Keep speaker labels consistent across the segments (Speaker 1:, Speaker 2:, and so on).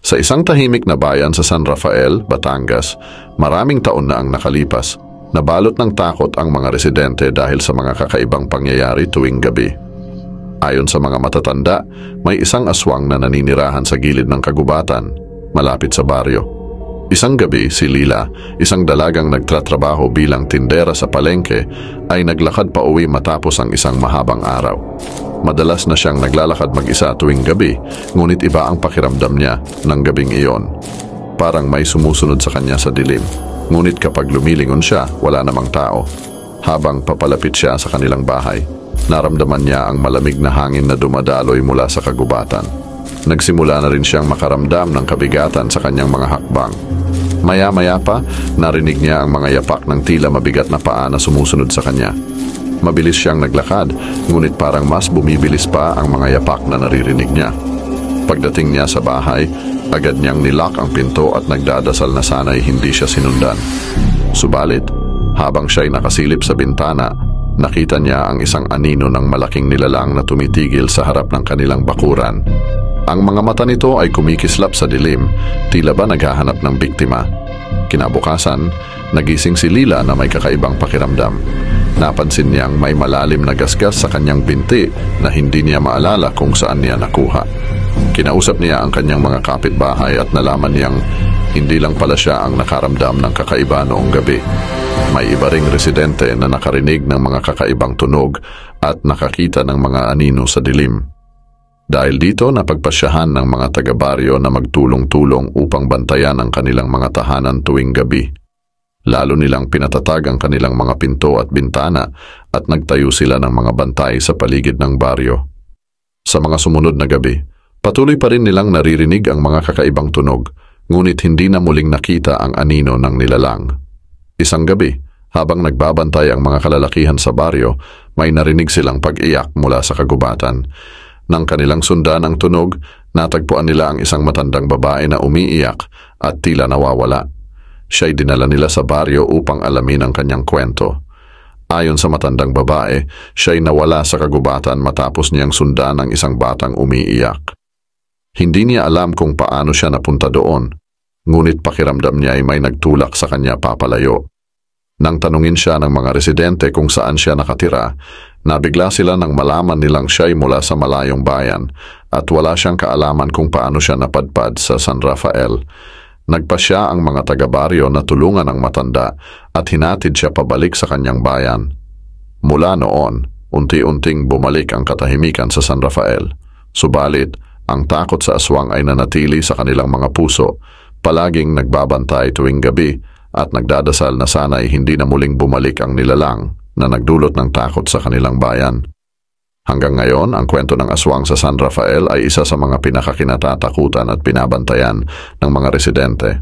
Speaker 1: Sa isang tahimik na bayan sa San Rafael, Batangas, maraming taon na ang nakalipas. Nabalot ng takot ang mga residente dahil sa mga kakaibang pangyayari tuwing gabi. Ayon sa mga matatanda, may isang aswang na naninirahan sa gilid ng kagubatan, malapit sa baryo. Isang gabi, si Lila, isang dalagang nagtratrabaho bilang tindera sa palengke, ay naglakad pa uwi matapos ang isang mahabang araw. Madalas na siyang naglalakad mag-isa tuwing gabi, ngunit iba ang pakiramdam niya ng gabing iyon. Parang may sumusunod sa kanya sa dilim. Ngunit kapag lumilingon siya, wala namang tao. Habang papalapit siya sa kanilang bahay, naramdaman niya ang malamig na hangin na dumadaloy mula sa kagubatan. Nagsimula na rin siyang makaramdam ng kabigatan sa kanyang mga hakbang. Maya-maya pa, narinig niya ang mga yapak ng tila mabigat na paa na sumusunod sa kanya. Mabilis siyang naglakad, ngunit parang mas bumibilis pa ang mga yapak na naririnig niya. Pagdating niya sa bahay, agad niyang nilock ang pinto at nagdadasal na sana'y hindi siya sinundan. Subalit, habang siya'y nakasilip sa bintana, nakita niya ang isang anino ng malaking nilalang na tumitigil sa harap ng kanilang bakuran. Ang mga mata nito ay kumikislap sa dilim, tila ba naghahanap ng biktima. Kinabukasan, nagising si Lila na may kakaibang pakiramdam. Napansin niyang may malalim na gasgas sa kanyang binti na hindi niya maalala kung saan niya nakuha. Kinausap niya ang kanyang mga kapitbahay at nalaman niyang hindi lang pala siya ang nakaramdam ng kakaiba noong gabi. May iba ring residente na nakarinig ng mga kakaibang tunog at nakakita ng mga anino sa dilim. Dahil dito, napagpasyahan ng mga taga-baryo na magtulong-tulong upang bantayan ang kanilang mga tahanan tuwing gabi. Lalo nilang pinatatag ang kanilang mga pinto at bintana at nagtayo sila ng mga bantay sa paligid ng baryo. Sa mga sumunod na gabi, patuloy pa rin nilang naririnig ang mga kakaibang tunog, ngunit hindi na muling nakita ang anino ng nilalang. Isang gabi, habang nagbabantay ang mga kalalakihan sa baryo, may narinig silang pag-iyak mula sa kagubatan. Nang kanilang sundan ang tunog, natagpuan nila ang isang matandang babae na umiiyak at tila nawawala. Siya'y dinala nila sa baryo upang alamin ang kanyang kwento. Ayon sa matandang babae, siya'y nawala sa kagubatan matapos niyang sundan ng isang batang umiiyak. Hindi niya alam kung paano siya napunta doon, ngunit pakiramdam niya ay may nagtulak sa kanya papalayo. Nang tanungin siya ng mga residente kung saan siya nakatira, nabigla sila nang malaman nilang siya'y mula sa malayong bayan at wala siyang kaalaman kung paano siya napadpad sa San Rafael. Nagpasya ang mga taga-baryo na tulungan ang matanda at hinatid siya pabalik sa kanyang bayan. Mula noon, unti-unting bumalik ang katahimikan sa San Rafael. Subalit, ang takot sa aswang ay nanatili sa kanilang mga puso, palaging nagbabantay tuwing gabi at nagdadasal na sana'y hindi na muling bumalik ang nilalang na nagdulot ng takot sa kanilang bayan. Hanggang ngayon, ang kwento ng aswang sa San Rafael ay isa sa mga pinakakinatatakutan at binabantayan ng mga residente.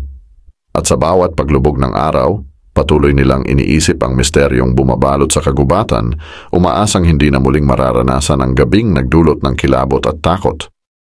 Speaker 1: At sa bawat paglubog ng araw, patuloy nilang iniisip ang misteryong bumabalot sa kagubatan, umaasang hindi na muling mararanasan ang gabing nagdulot ng kilabot at takot.